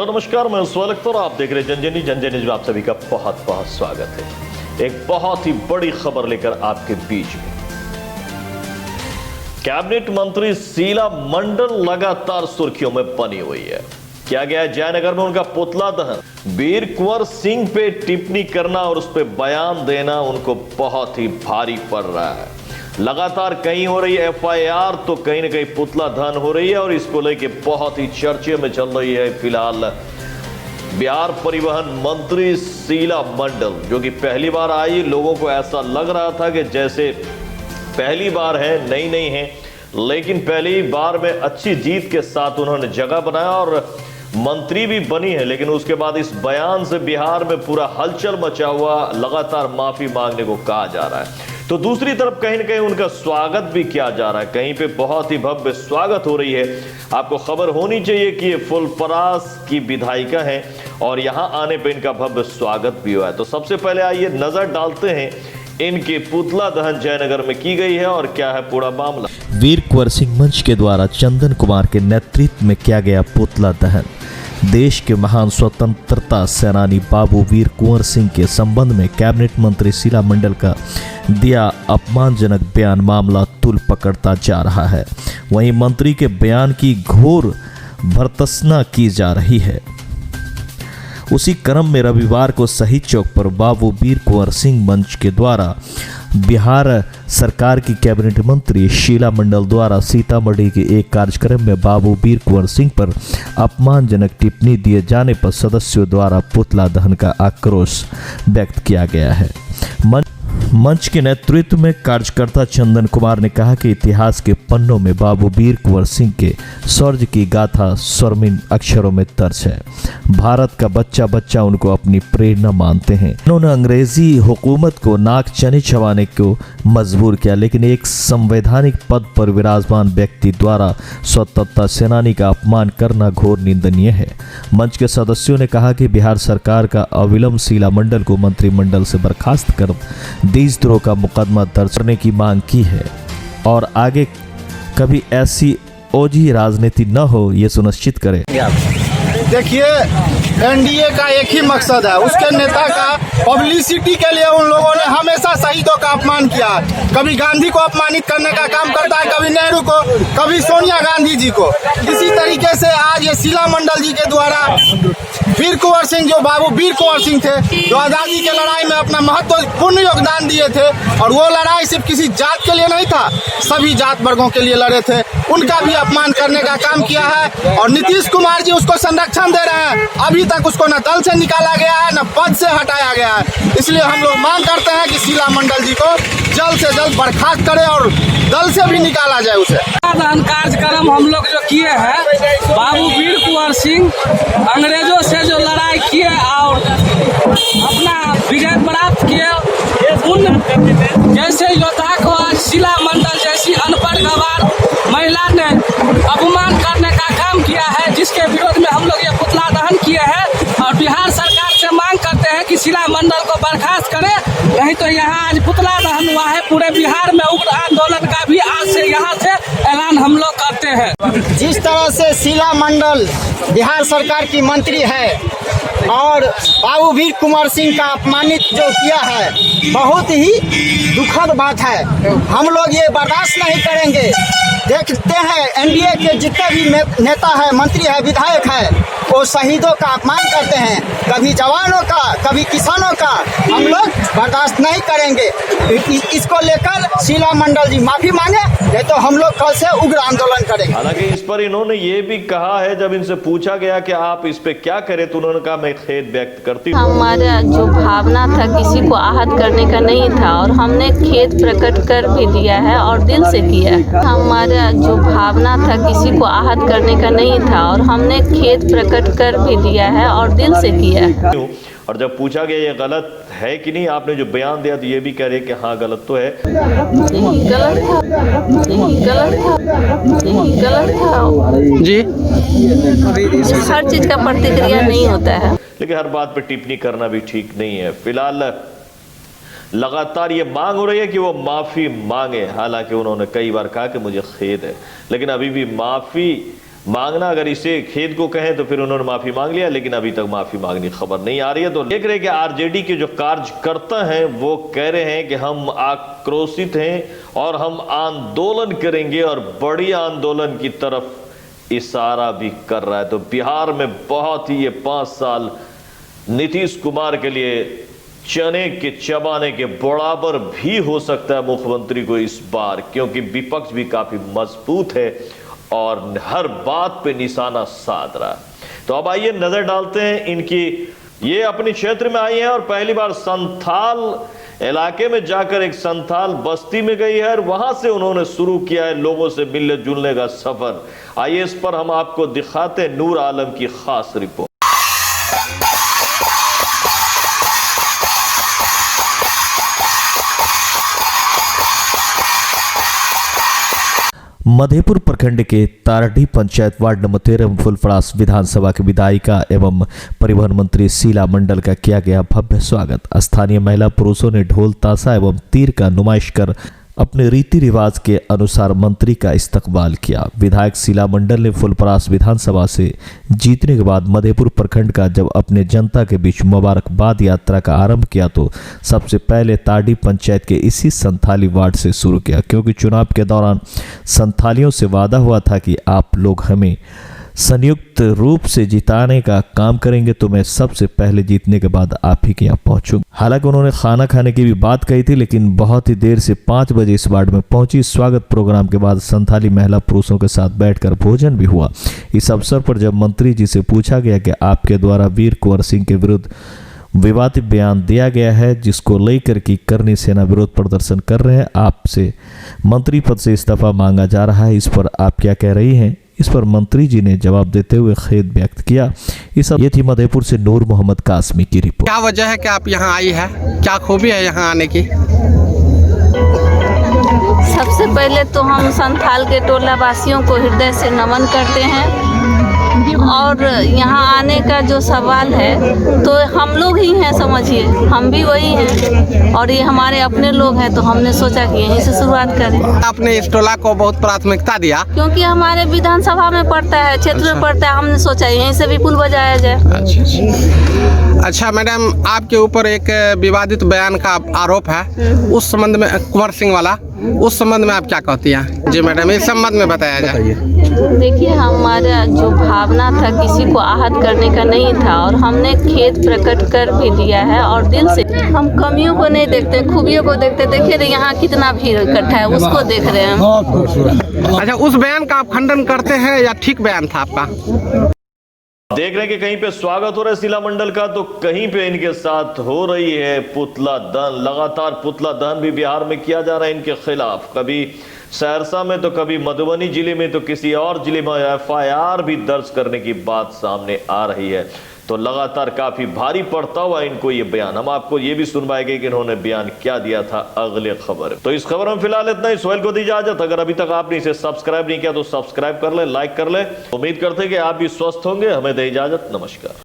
नमस्कार, मैं स्वागत और आप देख रहे हैं जनजनी में आप सभी का बहुत बहुत स्वागत है। एक बहुत ही बड़ी खबर लेकर आपके बीच में। कैबिनेट मंत्री शीला मंडल लगातार सुर्खियों में बनी हुई है। क्या गया है जयनगर में उनका पुतला दहन। वीर कुंवर सिंह पे टिप्पणी करना और उस पर बयान देना उनको बहुत ही भारी पड़ रहा है। लगातार कहीं हो रही है एफआईआर तो कहीं ना कहीं पुतला दहन हो रही है और इसको लेके बहुत ही चर्चे में चल रही है फिलहाल बिहार परिवहन मंत्री शीला मंडल, जो कि पहली बार आई। लोगों को ऐसा लग रहा था कि जैसे पहली बार है, नई है, लेकिन पहली बार में अच्छी जीत के साथ उन्होंने जगह बनाया और मंत्री भी बनी है। लेकिन उसके बाद इस बयान से बिहार में पूरा हलचल मचा हुआ, लगातार माफी मांगने को कहा जा रहा है। तो दूसरी तरफ कहीं ना कहीं उनका स्वागत भी किया जा रहा है। कहीं पे बहुत ही भव्य स्वागत हो रही है। आपको खबर होनी चाहिए कि ये फुलपरास की विधायिका है और यहाँ आने पे इनका भव्य स्वागत भी हुआ है। तो सबसे पहले आइए नजर डालते हैं इनके पुतला दहन जयनगर में की गई है और क्या है पूरा मामला। वीर कुंवर सिंह मंच के द्वारा चंदन कुमार के नेतृत्व में किया गया पुतला दहन। देश के महान स्वतंत्रता सेनानी बाबू वीर कुंवर सिंह के संबंध में कैबिनेट मंत्री शीला मंडल का दिया अपमानजनक बयान मामला तूल पकड़ता जा रहा है। वहीं मंत्री के बयान की घोर भर्त्सना की जा रही है। उसी क्रम में रविवार को शहीद चौक पर बाबू वीर कुंवर सिंह मंच के द्वारा बिहार सरकार की कैबिनेट मंत्री शीला मंडल द्वारा सीतामढ़ी के एक कार्यक्रम में बाबू वीर कुंवर सिंह पर अपमानजनक टिप्पणी दिए जाने पर सदस्यों द्वारा पुतला दहन का आक्रोश व्यक्त किया गया है। मंच के नेतृत्व में कार्यकर्ता चंदन कुमार ने कहा कि इतिहास के पन्नों में बाबू वीर कुंवर सिंह के शौर्य की गाथा स्वर्णिम अक्षरों में दर्ज है। भारत का बच्चा बच्चा उनको अपनी प्रेरणा मानते हैं। उन्होंने अंग्रेजी हुकूमत को नाक चने चबाने को मजबूर किया, लेकिन एक संवैधानिक पद पर विराजमान व्यक्ति द्वारा स्वतंत्रता सेनानी का अपमान करना घोर निंदनीय है। मंच के सदस्यों ने कहा कि बिहार सरकार का अविलंब शीला मंडल को मंत्रिमंडल से बर्खास्त कर देशद्रोह का मुकदमा दर्ज करने की मांग की है और आगे कभी ऐसी ओझी राजनीति न हो, ये सुनिश्चित करें। देखिए, एनडीए का एक ही मकसद है, उसके नेता का पब्लिसिटी के लिए उन लोगों ने हमेशा शहीदों का अपमान किया। कभी गांधी को अपमानित करने का काम करता है, कभी नेहरू को, कभी सोनिया गांधी जी को। इसी तरीके से आज ये शीला मंडल जी के द्वारा वीर कुंवर सिंह, जो बाबू वीर कुंवर सिंह थे, जो आज़ादी के लड़ाई में अपना महत्वपूर्ण योगदान दिए थे और वो लड़ाई सिर्फ किसी जात के लिए नहीं था, सभी जात वर्गों के लिए लड़े थे, उनका भी अपमान करने का काम किया है। और नीतीश कुमार जी उसको संरक्षण दे रहे हैं। अभी तक उसको न दल से निकाला गया है, न पद से हटाया गया है। इसलिए हम लोग मांग करते हैं कि शीला मंडल जी को जल्द से जल्द बर्खास्त करे और दल से भी निकाला जाए उसे। कार्यक्रम हम लोग जो किए हैं, बाबू वीर कुंवर सिंह अंग्रेजों से जो लड़ाई किए और अपना विजय प्राप्त किए, उन जैसे योद्धा को आज शीला मंडल जैसी अनपढ़ गवार महिला ने अपमान करने का काम किया है, जिसके विरोध में हम लोग ये पुतला दहन किए हैं और बिहार सरकार से मांग करते हैं कि शीला मंडल को बर्खास्त करे, नहीं तो यहाँ आज पुतला दहन हुआ है। पूरे बिहार में उग्र आंदोलन का भी आज से यहाँ से ऐलान हम लोग करते हैं। जिस तरह से शीला मंडल बिहार सरकार की मंत्री है और बाबू वीर कुंवर सिंह का अपमानित जो किया है, बहुत ही दुखद बात है। हम लोग ये बर्दाश्त नहीं करेंगे। देखते हैं एनडीए के जितने भी नेता है, मंत्री है, विधायक है, वो शहीदों का अपमान करते हैं, कभी जवानों का, कभी किसानों का। हम लोग बर्दाश्त नहीं करेंगे। इसको लेकर शीला मंडल जी माफी मांगे, नहीं तो हम लोग कल से उग्र आंदोलन करेंगे। हालांकि इस पर इन्होंने ये भी कहा है, जब इनसे पूछा गया कि आप इस पे क्या करें, तो उन्होंने कहा मैं खेद व्यक्त करती हूँ। हमारा जो भावना था किसी को आहत करने का नहीं था और हमने खेद प्रकट कर भी दिया है और दिल से किया है। हमारा जो भावना था किसी को आहत करने का नहीं था और हमने खेद प्रकट कर भी दिया है और दिल से किया है। और जब पूछा गया ये गलत है कि नहीं, आपने जो बयान दिया तो ये भी कह रहे कि हाँ गलत तो है। नहीं गलत था, नहीं गलत था, नहीं गलत था जी। हर चीज का प्रतिक्रिया नहीं होता है, लेकिन हर बात पे टिप्पणी करना भी ठीक नहीं है। फिलहाल लगातार ये मांग हो रही है कि वो माफी मांगे। हालांकि उन्होंने कई बार कहा कि मुझे खेद है, लेकिन अभी भी माफी मांगना, अगर इसे खेद को कहें तो फिर उन्होंने माफी मांग लिया, लेकिन अभी तक माफी मांगनी खबर नहीं आ रही है। तो देख रहे हैं कि आरजेडी के जो कार्यकर्ता हैं वो कह रहे हैं कि हम आक्रोशित हैं और हम आंदोलन करेंगे, और बड़ी आंदोलन की तरफ इशारा भी कर रहा है। तो बिहार में बहुत ही ये 5 साल नीतीश कुमार के लिए चने के चबाने के बराबर भी हो सकता है मुख्यमंत्री को इस बार, क्योंकि विपक्ष भी काफी मजबूत है और हर बात पे निशाना साध रहा है। तो अब आइए नजर डालते हैं इनकी, ये अपने क्षेत्र में आई है और पहली बार संथाल इलाके में जाकर एक संथाल बस्ती में गई है और वहां से उन्होंने शुरू किया है लोगों से मिलने जुलने का सफर। आइए इस पर हम आपको दिखाते हैं नूर आलम की खास रिपोर्ट। मधेपुर प्रखंड के तारडी पंचायत वार्ड नंबर 13 में फुलपरास विधानसभा के विधायिका एवं परिवहन मंत्री शीला मंडल का किया गया भव्य स्वागत। स्थानीय महिला पुरुषों ने ढोल ताशा एवं तीर का नुमाइश कर अपने रीति रिवाज के अनुसार मंत्री का इस्तकबाल किया। विधायक शीला मंडल ने फुलपरास विधानसभा से जीतने के बाद मधेपुर प्रखंड का जब अपने जनता के बीच मुबारकबाद यात्रा का आरंभ किया तो सबसे पहले तारडी पंचायत के इसी संथाली वार्ड से शुरू किया, क्योंकि चुनाव के दौरान संथालियों से वादा हुआ था कि आप लोग हमें संयुक्त रूप से जिताने का काम करेंगे, तो मैं सबसे पहले जीतने के बाद आप ही के यहाँ पहुंचूंगा। हालांकि उन्होंने खाना खाने की भी बात कही थी, लेकिन बहुत ही देर से 5 बजे इस वार्ड में पहुंची। स्वागत प्रोग्राम के बाद संथाली महिला पुरुषों के साथ बैठकर भोजन भी हुआ। इस अवसर पर जब मंत्री जी से पूछा गया कि आपके द्वारा वीर कुंवर सिंह के विरुद्ध विवादित बयान दिया गया है, जिसको लेकर की करनी सेना विरोध प्रदर्शन कर रहे हैं, आपसे मंत्री पद से इस्तीफा मांगा जा रहा है, इस पर आप क्या कह रही हैं? इस पर मंत्री जी ने जवाब देते हुए खेद व्यक्त किया। ये थी मधेपुर से नूर मोहम्मद कासमी की रिपोर्ट। क्या वजह है कि आप यहाँ आई है, क्या खूबी है यहाँ आने की? सबसे पहले तो हम संथाल के टोला वासियों को हृदय से नमन करते हैं, और यहाँ आने का जो सवाल है तो हम लोग ही हैं, समझिए हम भी वही हैं, और ये हमारे अपने लोग हैं, तो हमने सोचा कि यहीं से शुरुआत करें। आपने इस टोला को बहुत प्राथमिकता दिया, क्योंकि हमारे विधानसभा में पड़ता है, क्षेत्र में पड़ता है, हमने सोचा यहीं से भी पुल बजाया जाए। अच्छा मैडम, आपके ऊपर एक विवादित बयान का आरोप है, उस संबंध में कुंवर सिंह वाला, उस संबंध में आप क्या कहती हैं? जी मैडम, इस संबंध में बताया जाए। देखिए, हमारा जो भावना था किसी को आहत करने का नहीं था, और हमने खेद प्रकट कर भी दिया है, और दिल से हम कमियों को नहीं देखते, खूबियों को देखते। देखिए यहाँ कितना भीड़ इकट्ठा है, उसको देख रहे हैं हम। अच्छा, उस बयान का आप खंडन करते हैं या ठीक बयान था आपका? देख रहे हैं कि कहीं पे स्वागत हो रहा है शीला मंडल का, तो कहीं पे इनके साथ हो रही है पुतला दहन। लगातार पुतला दहन भी बिहार में किया जा रहा है इनके खिलाफ, कभी सहरसा में तो कभी मधुबनी जिले में तो किसी और जिले में FIR भी दर्ज करने की बात सामने आ रही है। तो लगातार काफी भारी पड़ता हुआ इनको ये बयान, हम आपको ये भी सुनवाएंगे कि इन्होंने बयान क्या दिया था अगले खबर। तो इस खबर में फिलहाल इतना ही। सोहेल को दी इजाजत। अगर अभी तक आपने इसे सब्सक्राइब नहीं किया तो सब्सक्राइब कर ले, लाइक कर ले। उम्मीद करते हैं कि आप भी स्वस्थ होंगे। हमें दे इजाजत। नमस्कार।